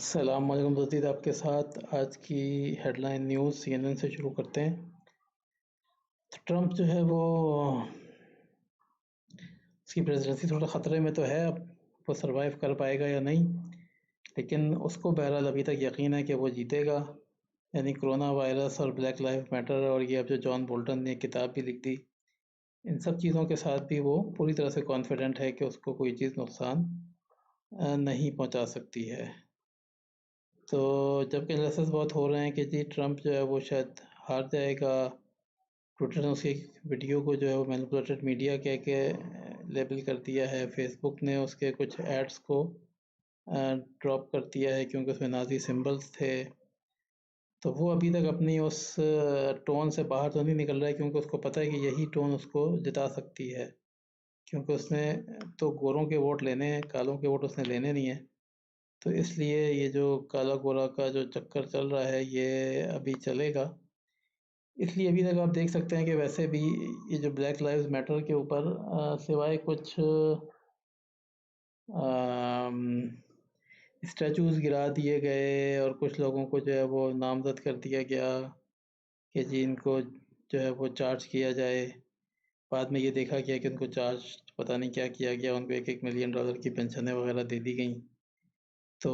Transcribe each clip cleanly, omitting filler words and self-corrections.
सलाम वालेकुम जदीद आपके साथ आज की हेडलाइन न्यूज़ सीएनएन से शुरू करते हैं। तो ट्रंप जो है वो उसकी प्रेसिडेंसी थोड़ा ख़तरे में तो है। अब वो सरवाइव कर पाएगा या नहीं, लेकिन उसको बहरहाल अभी तक यकीन है कि वो जीतेगा। यानी कोरोना वायरस और ब्लैक लाइव मैटर और ये अब जो जॉन बोल्टन ने किताब भी लिख दी, इन सब चीज़ों के साथ भी वो पूरी तरह से कॉन्फिडेंट है कि उसको कोई चीज़ नुकसान नहीं पहुंचा सकती है। तो जबकि एनालिसिस बहुत हो रहे हैं कि जी ट्रंप जो है वो शायद हार जाएगा। ट्विटर ने उसकी एक वीडियो को जो है वो मैनिपुलेटेड मीडिया कह के लेबल कर दिया है। फेसबुक ने उसके कुछ एड्स को ड्रॉप कर दिया है क्योंकि उसमें नाजी सिंबल्स थे। तो वो अभी तक अपनी उस टोन से बाहर तो नहीं निकल रहा है, क्योंकि उसको पता है कि यही टोन उसको जिता सकती है। क्योंकि उसने तो गोरों के वोट लेने हैं, कालों के वोट उसने लेने नहीं है। तो इसलिए ये जो काला गोरा का जो चक्कर चल रहा है ये अभी चलेगा। इसलिए अभी तक आप देख सकते हैं कि वैसे भी ये जो ब्लैक लाइव्स मैटर के ऊपर सिवाय कुछ स्टैचूज गिरा दिए गए और कुछ लोगों को जो है वो नामजद कर दिया गया कि जी इनको जो है वो चार्ज किया जाए। बाद में ये देखा गया कि उनको चार्ज पता नहीं क्या किया गया, उनको $1-1 मिलियन की पेंशनें वगैरह दे दी गई। तो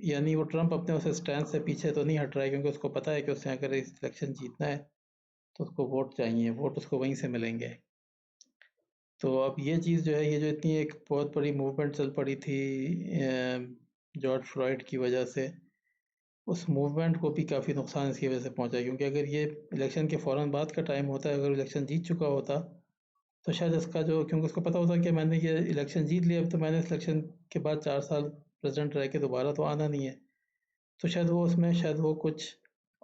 यानी वो ट्रंप अपने उस स्टैंड से पीछे तो नहीं हट रहा है, क्योंकि उसको पता है कि उसने अगर इस इलेक्शन जीतना है तो उसको वोट चाहिए, वोट उसको वहीं से मिलेंगे। तो अब ये चीज़ जो है, ये जो इतनी एक बहुत बड़ी मूवमेंट चल पड़ी थी जॉर्ज फ्लॉयड की वजह से, उस मूवमेंट को भी काफ़ी नुकसान इसकी वजह से पहुंचा है। क्योंकि अगर ये इलेक्शन के फ़ौरन बाद का टाइम होता है, अगर इलेक्शन जीत चुका होता तो शायद इसका जो, क्योंकि उसको पता होता कि मैंने ये इलेक्शन जीत लिया, अब तो मैंने इस इलेक्शन के बाद 4 साल प्रेसिडेंट रह के दोबारा तो आना नहीं है, तो शायद वो उसमें शायद वो कुछ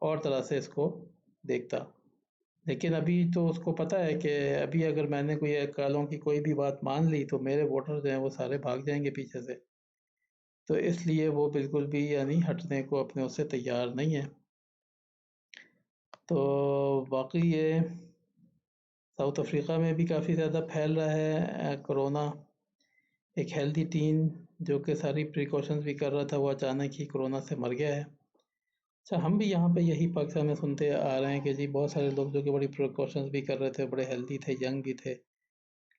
और तरह से इसको देखता। लेकिन अभी तो उसको पता है कि अभी अगर मैंने कोई कालों की कोई भी बात मान ली तो मेरे वोटर जो हैं वो सारे भाग जाएंगे पीछे से। तो इसलिए वो बिल्कुल भी यानी हटने को अपने उससे तैयार नहीं है। तो बाकी ये साउथ अफ्रीका में भी काफ़ी ज़्यादा फैल रहा है कोरोना। एक हेल्दी टीन जो कि सारी प्रिकॉशंस भी कर रहा था, वो अचानक ही कोरोना से मर गया है। अच्छा, हम भी यहाँ पे यही पाकिस्तान में सुनते आ रहे हैं कि जी बहुत सारे लोग जो कि बड़ी प्रिकॉशंस भी कर रहे थे, बड़े हेल्दी थे, यंग भी थे,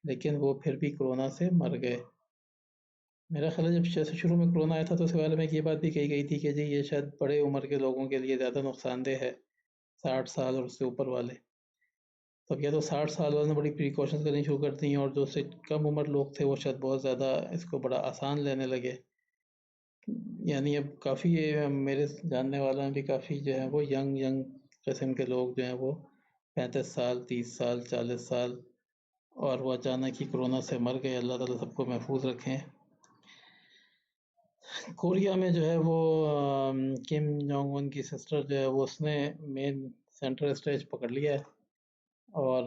लेकिन वो फिर भी कोरोना से मर गए। मेरा ख्याल है जब जैसे शुरू में कोरोना आया था तो उसके बारे में एक ये बात भी कही गई थी कि जी ये शायद बड़े उम्र के लोगों के लिए ज़्यादा नुकसानदेह है, 60 साल और उससे ऊपर वाले। तो अब या तो 60 साल वालों ने बड़ी प्रिकॉशंस करनी शुरू कर दी, और जो उससे कम उम्र लोग थे वो शायद बहुत ज़्यादा इसको बड़ा आसान लेने लगे। यानी अब काफ़ी मेरे जानने वालों में भी काफ़ी जो है वो यंग यंग किस्म के लोग जो हैं वो 35 साल, 30 साल, 40 साल, और वो अचानक ही कोरोना से मर गए। अल्लाह ताला सबको महफूज रखें। कोरिया में जो है वो किम जोंग उन की सिस्टर जो है वो उसने मेन सेंटर स्टेज पकड़ लिया है, और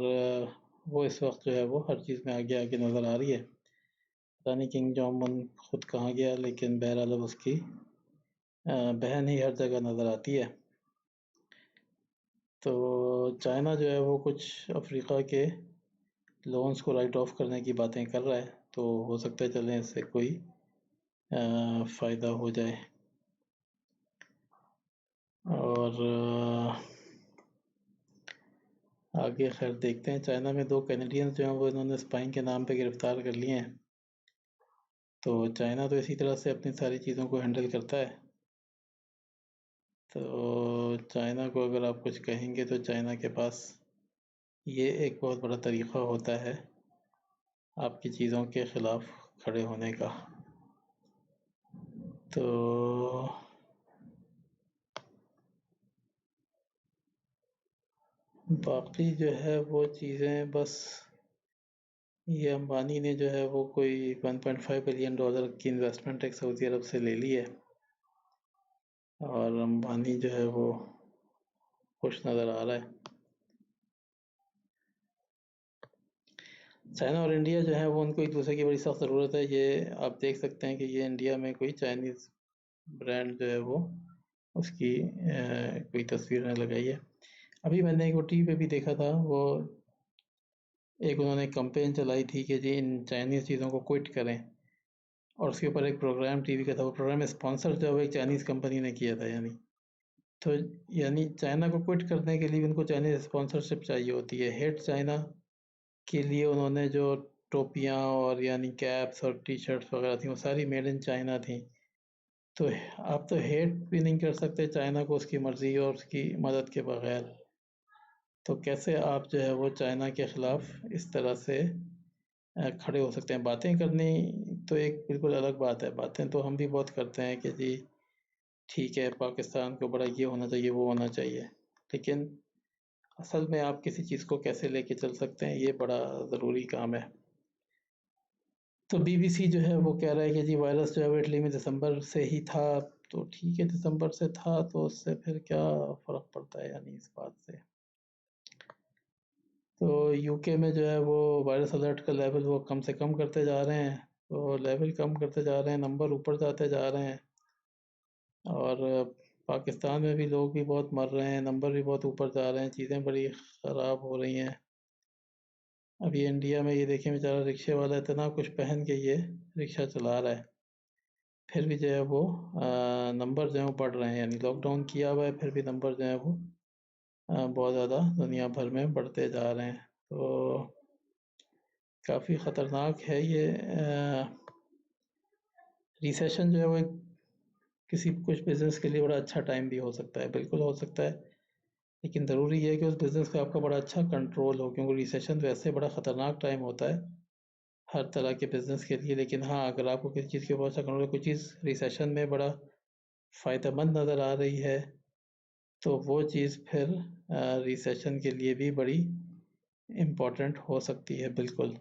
वो इस वक्त जो है वो हर चीज़ में आगे आगे नज़र आ रही है। पता नहीं किम जोंग उन खुद कहाँ गया, लेकिन बहरहाल अब उसकी बहन ही हर जगह नज़र आती है। तो चाइना जो है वो कुछ अफ्रीका के लोन्स को राइट ऑफ करने की बातें कर रहा है, तो हो सकता है चलें इससे कोई फ़ायदा हो जाए। और आगे खैर देखते हैं। चाइना में 2 कैनेडियंस जो हैं वो इन्होंने स्पाइंग के नाम पे गिरफ़्तार कर लिए हैं। तो चाइना तो इसी तरह से अपनी सारी चीज़ों को हैंडल करता है। तो चाइना को अगर आप कुछ कहेंगे तो चाइना के पास ये एक बहुत बड़ा तरीक़ा होता है आपकी चीज़ों के ख़िलाफ़ खड़े होने का। तो बाकी जो है वो चीज़ें बस, ये अंबानी ने जो है वो कोई $1.5 बिलियन की इन्वेस्टमेंट एक सऊदी अरब से ले ली है, और अंबानी जो है वो खुश नज़र आ रहा है। चाइना और इंडिया जो है वो उनको एक दूसरे की बड़ी सख्त ज़रूरत है। ये आप देख सकते हैं कि ये इंडिया में कोई चाइनीज़ ब्रांड जो है वो उसकी कोई तस्वीर न लगाई है। अभी मैंने एक वो टीवी पे भी देखा था, वो एक उन्होंने कैंपेन चलाई थी कि जी इन चाइनीज़ चीज़ों को क्विट करें। और उसके ऊपर एक प्रोग्राम टीवी का था, वो प्रोग्राम स्पॉन्सर जो है वो एक चाइनीज़ कंपनी ने किया था। तो यानी चाइना को क्विट करने के लिए उनको चाइनीज़ स्पॉन्सरशिप चाहिए होती है। हेट चाइना के लिए उन्होंने जो टोपियाँ और यानी कैप्स और टी शर्ट्स वगैरह थी वो सारी मेड इन चाइना थी। तो आप तो हेट भी नहीं कर सकते चाइना को उसकी मर्ज़ी और उसकी मदद के बगैर। तो कैसे आप जो है वो चाइना के ख़िलाफ़ इस तरह से खड़े हो सकते हैं। बातें करनी तो एक बिल्कुल अलग बात है। बातें तो हम भी बहुत करते हैं कि जी ठीक है, पाकिस्तान को बड़ा ये होना चाहिए, वो होना चाहिए। लेकिन असल में आप किसी चीज़ को कैसे लेके चल सकते हैं, ये बड़ा ज़रूरी काम है। तो बीबीसी जो है वो कह रहा है कि जी वायरस जो है वो इटली में दिसंबर से ही था। तो ठीक है, दिसंबर से था तो उससे फिर क्या फ़र्क पड़ता है यानी इस बात से। तो यूके में जो है वो वायरस अलर्ट का लेवल वो कम से कम करते जा रहे हैं। तो लेवल कम करते जा रहे हैं, नंबर ऊपर जाते जा रहे हैं। और पाकिस्तान में भी लोग भी बहुत मर रहे हैं, नंबर भी बहुत ऊपर जा रहे हैं, चीज़ें बड़ी ख़राब हो रही हैं। अभी इंडिया में ये देखें बेचारा रिक्शे वाला इतना कुछ पहन के ये रिक्शा चला रहा है, फिर भी जो है वो नंबर जो है वो बढ़ रहे हैं। यानी लॉकडाउन किया हुआ है फिर भी नंबर जो है वो बहुत ज़्यादा दुनिया भर में बढ़ते जा रहे हैं। तो काफ़ी ख़तरनाक है ये रिसेशन जो है वो एक किसी कुछ बिज़नेस के लिए बड़ा अच्छा टाइम भी हो सकता है, बिल्कुल हो सकता है। लेकिन ज़रूरी ये है कि उस बिज़नेस पे आपका बड़ा अच्छा कंट्रोल हो, क्योंकि रिसेशन वैसे बड़ा ख़तरनाक टाइम होता है हर तरह के बिज़नेस के लिए। लेकिन हाँ, अगर आपको किसी चीज़ के ऊपर अच्छा कंट्रोल है, कोई चीज़ रिसेशन में बड़ा फ़ायदेमंद नज़र आ रही है, तो वो चीज़ फिर रिसेशन के लिए भी बड़ी इम्पोर्टेंट हो सकती है, बिल्कुल।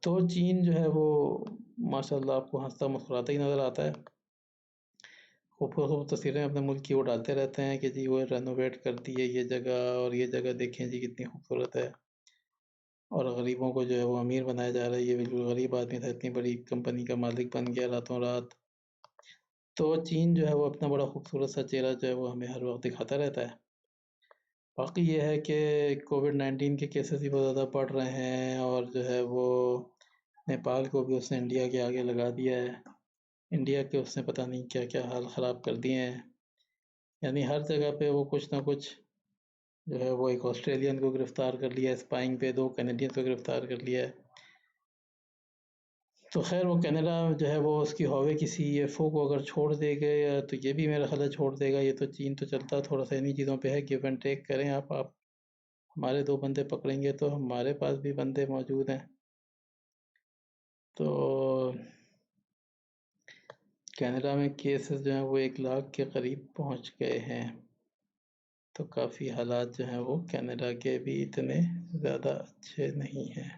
तो चीन जो है वो माशाल्लाह आपको हँसता मुस्कुराता ही नज़र आता है। खूबसूरत तस्वीरें अपने मुल्क की वो डालते रहते हैं कि जी वो रेनोवेट कर दी है ये जगह, और ये जगह देखें जी कितनी खूबसूरत है। और गरीबों को जो है वो अमीर बनाया जा रहा है। ये बिल्कुल गरीब आदमी था, इतनी बड़ी कंपनी का मालिक बन गया रातों रात। तो चीन जो है वो अपना बड़ा खूबसूरत सा चेहरा जो है वो हमें हर वक्त दिखाता रहता है। बाकी ये है कि कोविड-19 के केसेस भी बहुत ज़्यादा बढ़ रहे हैं, और जो है वो नेपाल को भी उसने इंडिया के आगे लगा दिया है। इंडिया के उसने पता नहीं क्या-क्या हाल ख़राब कर दिए हैं। यानी हर जगह पे वो कुछ ना कुछ जो है वो एक ऑस्ट्रेलियन को गिरफ़्तार कर लिया है स्पाइंग पे, 2 कैनेडियंस को गिरफ़्तार कर लिया है। तो ख़ैर वो कनाडा जो है वो उसकी हुआवे की सीईएफओ को अगर छोड़ देगा तो ये भी मेरा ख़्याल है छोड़ देगा। ये तो चीन तो चलता थोड़ा-सा इन्हीं चीज़ों पे है, गिव एंड टेक करें आप हमारे 2 बंदे पकड़ेंगे तो हमारे पास भी बंदे मौजूद हैं। तो कनाडा में केसेस जो हैं वो 1 लाख के करीब पहुंच गए हैं। तो काफ़ी हालात जो हैं वो कनाडा के भी इतने ज़्यादा अच्छे नहीं हैं।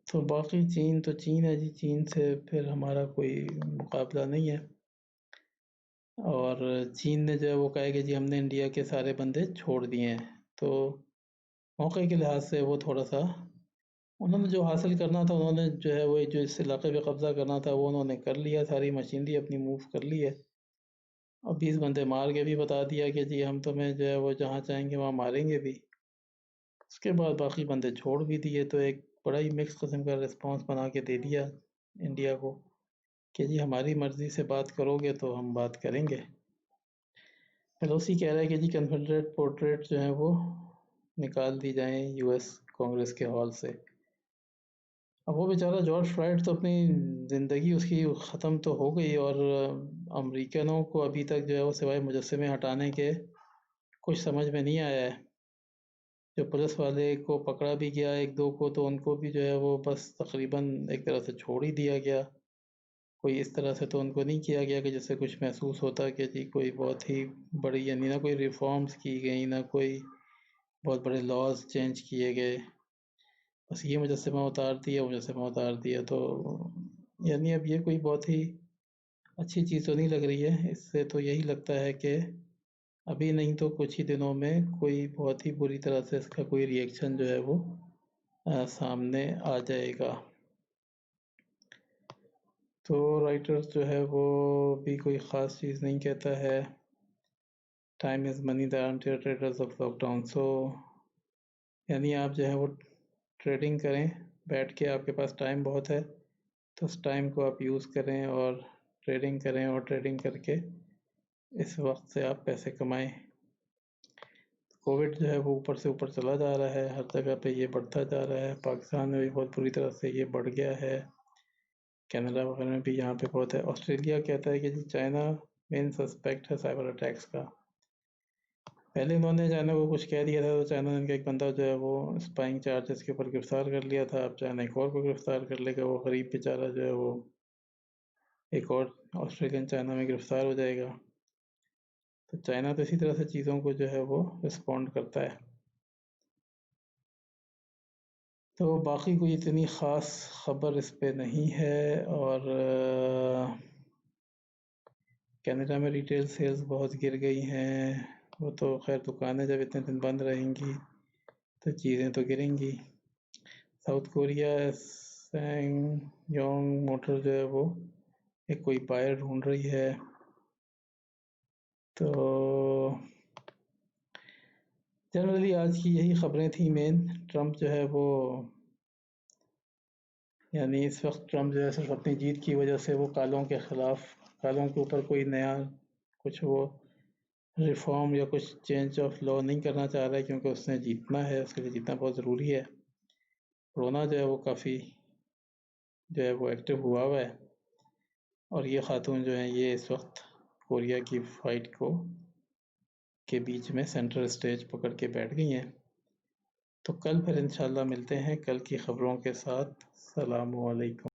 तो बाकी चीन तो चीन है जी, चीन से फिर हमारा कोई मुकाबला नहीं है। और चीन ने जो है वो कहा है कि जी हमने इंडिया के सारे बंदे छोड़ दिए हैं। तो मौके के लिहाज से वो थोड़ा-सा उन्होंने जो हासिल करना था उन्होंने जो है वो जो इस इलाके पे कब्ज़ा करना था वो उन्होंने कर लिया, सारी मशीनरी अपनी मूव कर ली है। और 20 बंदे मार के भी बता दिया कि जी हम तुम्हें जो है वो जहाँ चाहेंगे वहाँ मारेंगे भी। उसके बाद बाकी बंदे छोड़ भी दिए, तो एक बड़ा ही मिक्स किस्म का रिस्पॉन्स बना के दे दिया इंडिया को कि जी हमारी मर्ज़ी से बात करोगे तो हम बात करेंगे। पेलोसी कह रहा है कि जी कन्फेडरेट पोर्ट्रेट जो हैं वो निकाल दी जाएँ यूएस कांग्रेस के हॉल से। अब वो बेचारा जॉर्ज फ्लॉयड तो अपनी ज़िंदगी उसकी ख़त्म तो हो गई, और अमेरिकनों को अभी तक जो है वो सिवाय मुजस्समे हटाने के कुछ समझ में नहीं आया है। जो पुलिस वाले को पकड़ा भी गया 1-2 को, तो उनको भी जो है वो बस तकरीबन एक तरह से छोड़ ही दिया गया। कोई इस तरह से तो उनको नहीं किया गया कि जिससे कुछ महसूस होता कि जी कोई बहुत ही बड़ी, यानी ना कोई रिफ़ॉर्म्स की गई, ना कोई बहुत बड़े लॉज़ चेंज किए गए। बस ये मुजस्समा उतार दिया, मुजस्समा उतार दिया। तो यानी अब ये कोई बहुत ही अच्छी चीज़ तो नहीं लग रही है। इससे तो यही लगता है कि अभी नहीं तो कुछ ही दिनों में कोई बहुत ही बुरी तरह से इसका कोई रिएक्शन जो है वो सामने आ जाएगा। तो राइटर्स जो है वो भी कोई ख़ास चीज़ नहीं कहता है। Time is money the armchair traders of lockdown. So यानी आप जो है वो ट्रेडिंग करें, बैठ के आपके पास टाइम बहुत है तो उस टाइम को आप यूज़ करें और ट्रेडिंग करें और ट्रेडिंग करके इस वक्त से आप पैसे कमाएं। कोविड जो है वो ऊपर से ऊपर चला जा रहा है, हर जगह पे ये बढ़ता जा रहा है। पाकिस्तान में भी बहुत बुरी तरह से ये बढ़ गया है, कनाडा वगैरह में भी यहाँ पे बहुत है। ऑस्ट्रेलिया कहता है कि जी चाइना मेन सस्पेक्ट है साइबर अटैक्स का। पहले उन्होंने चाइना को कुछ कह दिया था तो चाइना ने एक बंदा जो है वो स्पाइंग चार्जेस के ऊपर गिरफ्तार कर लिया था। अब चाइना एक और को गिरफ्तार कर लेगा, वो गरीब बेचारा जो है वो एक और ऑस्ट्रेलियन चाइना में गिरफ्तार हो जाएगा। तो चाइना तो इसी तरह से चीज़ों को जो है वो रिस्पॉन्ड करता है। तो बाकी कोई इतनी ख़ास ख़बर इस पे नहीं है। और कनाडा में रिटेल सेल्स बहुत गिर गई हैं। वो तो खैर दुकानें जब इतने दिन बंद रहेंगी तो चीज़ें तो गिरेंगी। साउथ कोरिया सैंगयोंग मोटर जो है वो एक कोई बायर ढूंढ रही है। तो जनरली आज की यही ख़बरें थी मेन। ट्रम्प जो है वो यानी इस वक्त ट्रम्प जो है सिर्फ अपनी जीत की वजह से वो कालों के ख़िलाफ़, कालों के ऊपर कोई नया कुछ वो रिफॉर्म या कुछ चेंज ऑफ लॉ नहीं करना चाह रहा है, क्योंकि उसने जीतना है, उसके लिए जीतना बहुत ज़रूरी है। कोरोना जो है वो काफ़ी जो है वो एक्टिव हुआ है और ये खातून जो हैं ये इस वक्त कोरिया की फ़ाइट को के बीच में सेंट्रल स्टेज पकड़ के बैठ गई हैं। तो कल फिर इंशाल्लाह मिलते हैं कल की ख़बरों के साथ। अस्सलामु अलैकुम।